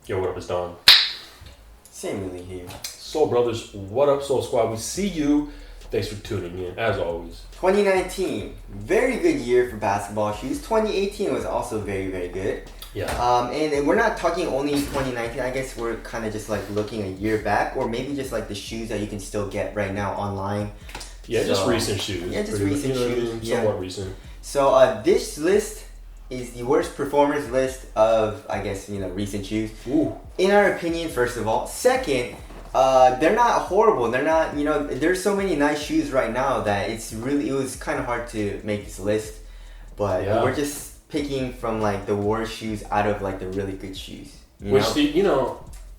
Yo, what up, it's Don. Same really here. Soul Brothers, what up, Soul Squad? We see you. Thanks for tuning in, as always. 2019, very good year for basketball shoes. 2018 was also very, very good. Yeah. And we're not talking only 2019. I guess we're kind of just like looking a year back, or maybe just like the shoes that you can still get right now online. Yeah, just recent shoes. Yeah, just recent shoes. Somewhat recent. So this list is the worst performers list of, I guess, recent shoes. Ooh. In our opinion, first of all. Second, they're not horrible. They're not, there's so many nice shoes right now that it was kind of hard to make this list. But we're just picking from like the worst shoes out of like the really good shoes.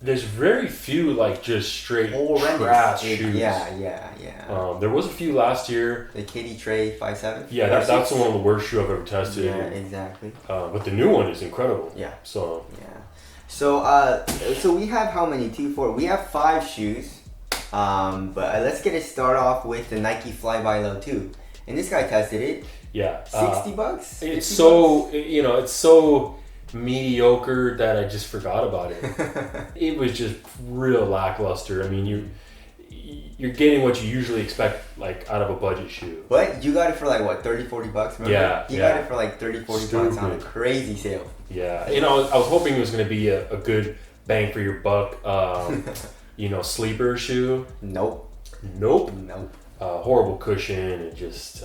There's very few like just straight horrendous trash shoes. Yeah. There was a few last year. The Katy Trey 5.7. Yeah, that's one of the worst shoe I've ever tested. Yeah, exactly. But the new one is incredible. Yeah. So. Yeah. So we have how many? 2, 4. We have 5 shoes. But let's get it started off with the Nike Flyby Low 2. And this guy tested it. Yeah. $60? It's so it's so mediocre that I just forgot about it. It was just real lackluster. I mean, you're getting what you usually expect like out of a budget shoe. But you got it for like what, $30-$40? Remember? Yeah. You got it for like $30-$40 on a crazy sale. Yeah. I was hoping it was going to be a good bang for your buck. Sleeper shoe. Nope. Horrible cushion and just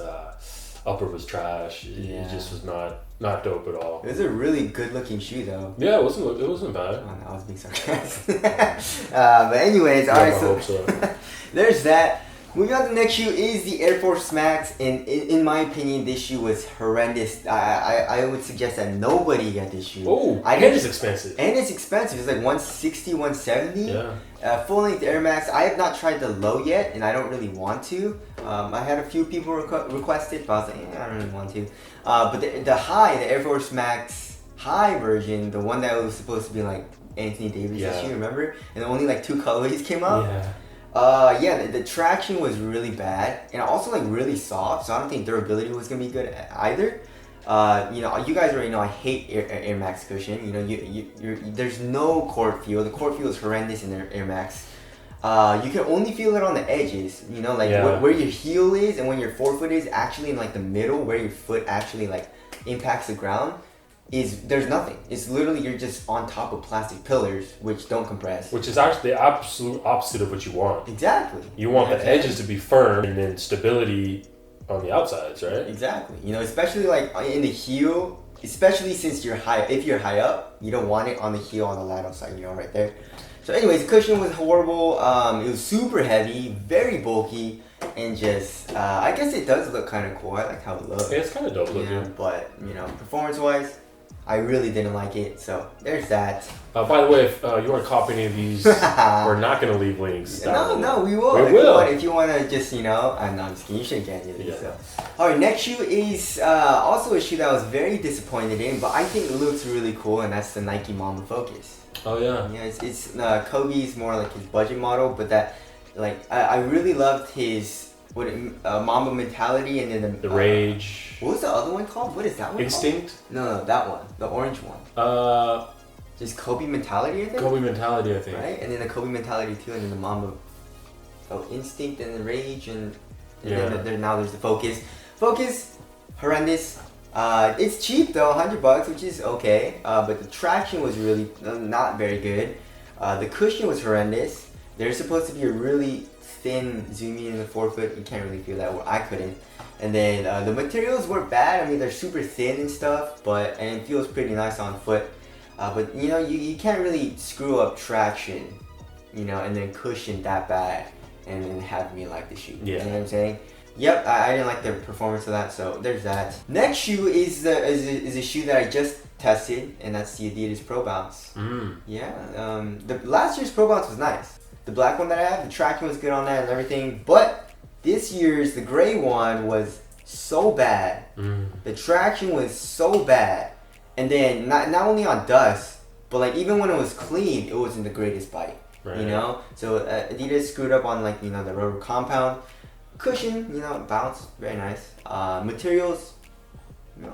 upper was trash. It just was not dope at all. It was a really good looking shoe though. Yeah, it wasn't bad. Oh, no, I was being sarcastic. But anyways, alright, so there's that. Moving on to the next shoe is the Air Force Max, and in my opinion, this shoe was horrendous. I would suggest that nobody get this shoe. Oh, and it's expensive. And it's expensive. It's like $160, $170. Yeah. Full length Air Max. I have not tried the low yet, and I don't really want to. I had a few people request it, but I was like, I don't really want to. But the high, the Air Force Max high version, the one that was supposed to be like Anthony Davis' shoe, remember? And only like 2 colorways came out. Yeah. The traction was really bad, and also like really soft. So I don't think durability was gonna be good either. You guys already know I hate Air Max cushion. There's no court feel. The court feel is horrendous in Air Max. You can only feel it on the edges. Where your heel is and when your forefoot is actually in like the middle, where your foot actually like impacts the ground. There's nothing. It's literally you're just on top of plastic pillars which don't compress. Which is actually the absolute opposite of what you want. Exactly. You want the edges to be firm and then stability on the outsides, right? Exactly. Especially like in the heel, especially since if you're high up, you don't want it on the heel on the lateral side, right there. So anyways, the cushion was horrible. It was super heavy, very bulky, and just I guess it does look kind of cool. I like how it looks. Yeah, it's kind of dope looking. But performance-wise, I really didn't like it, so there's that. By the way, if you want to copy any of these, we're not going to leave links. No, we will. If you want to just, I'm just kidding. You shouldn't get any of these. Yeah. So. Alright, next shoe is also a shoe that I was very disappointed in, but I think it looks really cool, and that's the Nike Mamba Focus. Oh, yeah. Yeah, it's Kobe's more like his budget model, but that, like, I really loved his Mamba mentality, and then the rage. What was the other one called? What is that one Instinct? called? No, that one. The orange one. Just Kobe mentality, I think? Kobe mentality, I think. Right? And then the Kobe mentality too, and then the Mamba instinct and the rage, and then now there's the Focus. Focus, horrendous. It's cheap though, $100, which is okay. But the traction was really not very good. The cushion was horrendous. There's supposed to be a really thin zoom in the forefoot. You can't really feel that. I couldn't. And then the materials were bad. I mean, they're super thin and stuff, and it feels pretty nice on foot. But you can't really screw up traction, and then cushion that bad, and then have me like the shoe. Yeah. You know what I'm saying? Yep, I didn't like the performance of that, so there's that. Next shoe is a shoe that I just tested, and that's the Adidas Pro Bounce. Yeah, the last year's Pro Bounce was nice. The black one that I have, the tracking was good on that and everything, but this year's, the gray one, was so bad. The traction was so bad, and then not only on dust, but like even when it was clean, it wasn't the greatest bite. Right. So Adidas screwed up on like the rubber compound. Cushion, bounce, very nice. Materials,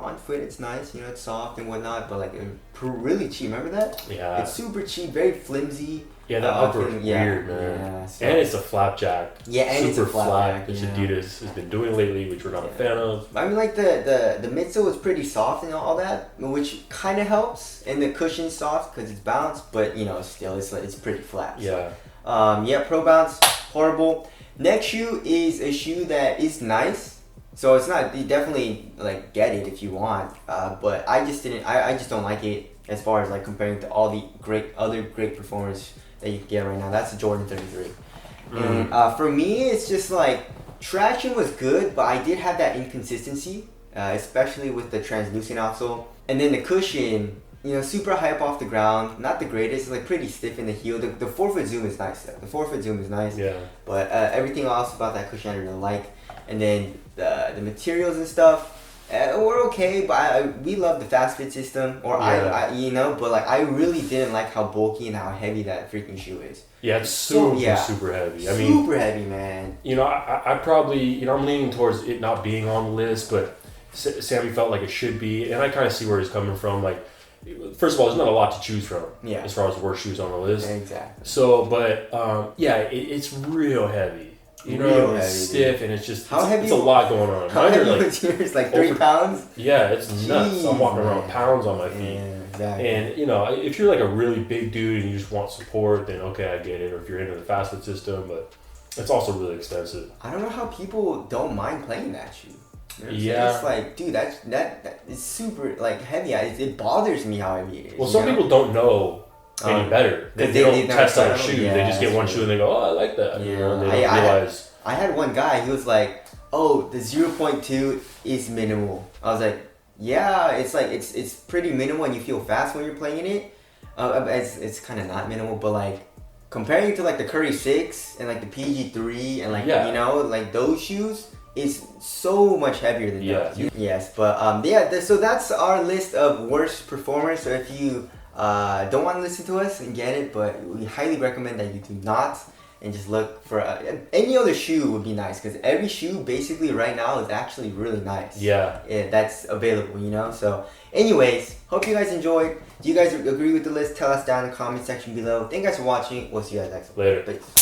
on foot it's nice, it's soft and whatnot, but like really cheap. Remember that? Yeah. It's super cheap, very flimsy. Yeah, that upper is weird, man. Yeah, so. And it's a flapjack. Yeah, and super it's a flapjack, which Adidas has been doing lately, which we're not a fan of. I mean, like the midsole is pretty soft and all that, which kind of helps, and the cushion's soft because it's bounced, but still it's pretty flat. Yeah. So. Pro Bounce, horrible. Next shoe is a shoe that is nice. So it's not, you definitely like get it if you want, but I just don't like it as far as like comparing to all the other great performers that you can get right now. That's the Jordan 33. And for me, it's just like traction was good, but I did have that inconsistency, especially with the translucent outsole. And then the cushion, super high up off the ground, not the greatest. It's like pretty stiff in the heel. The 4-foot zoom is nice though. The 4-foot zoom is nice. Yeah. But everything else about that cushion I really like. And then the materials and stuff. We're okay, but we love the fast fit system, but like I really didn't like how bulky and how heavy that freaking shoe is. Yeah, it's super heavy. I mean, super heavy, man. I probably, I'm leaning towards it not being on the list, but Sammy felt like it should be, and I kind of see where he's coming from. Like, first of all, there's not a lot to choose from as far as worst shoes on the list. Exactly. So, but it's real heavy. Real it's heavy, stiff, dude. and it's just how heavy? It's a lot going on. How heavy was yours? Like 3 pounds? Yeah, it's nuts. Jeez, I'm walking around with pounds on my feet. Yeah, exactly. And if you're like a really big dude and you just want support, then okay, I get it. Or if you're into the fast food system, but it's also really expensive. I don't know how people don't mind playing that shoe. It's like, dude, that is super like heavy. It bothers me how heavy it is. Well, some people don't know any better. They don't test out a shoe. They just get one shoe and they go, oh, I like that. Yeah. And they don't realize. I had one guy, he was like, oh, the 0.2 is minimal. I was like, yeah, it's like, it's pretty minimal and you feel fast when you're playing it. It's kind of not minimal, but like, comparing to like the Curry 6 and like the PG3 and like, like those shoes, is so much heavier than those. Yes, but so that's our list of worst performers. So if you don't want to listen to us and get it, but we highly recommend that you do not. And just look for any other shoe would be nice, because every shoe basically right now is actually really nice. Yeah, that's available, So anyways, hope you guys enjoyed. Do you guys agree with the list? Tell us down in the comment section below. Thank you guys for watching. We'll see you guys next time. Later. Peace.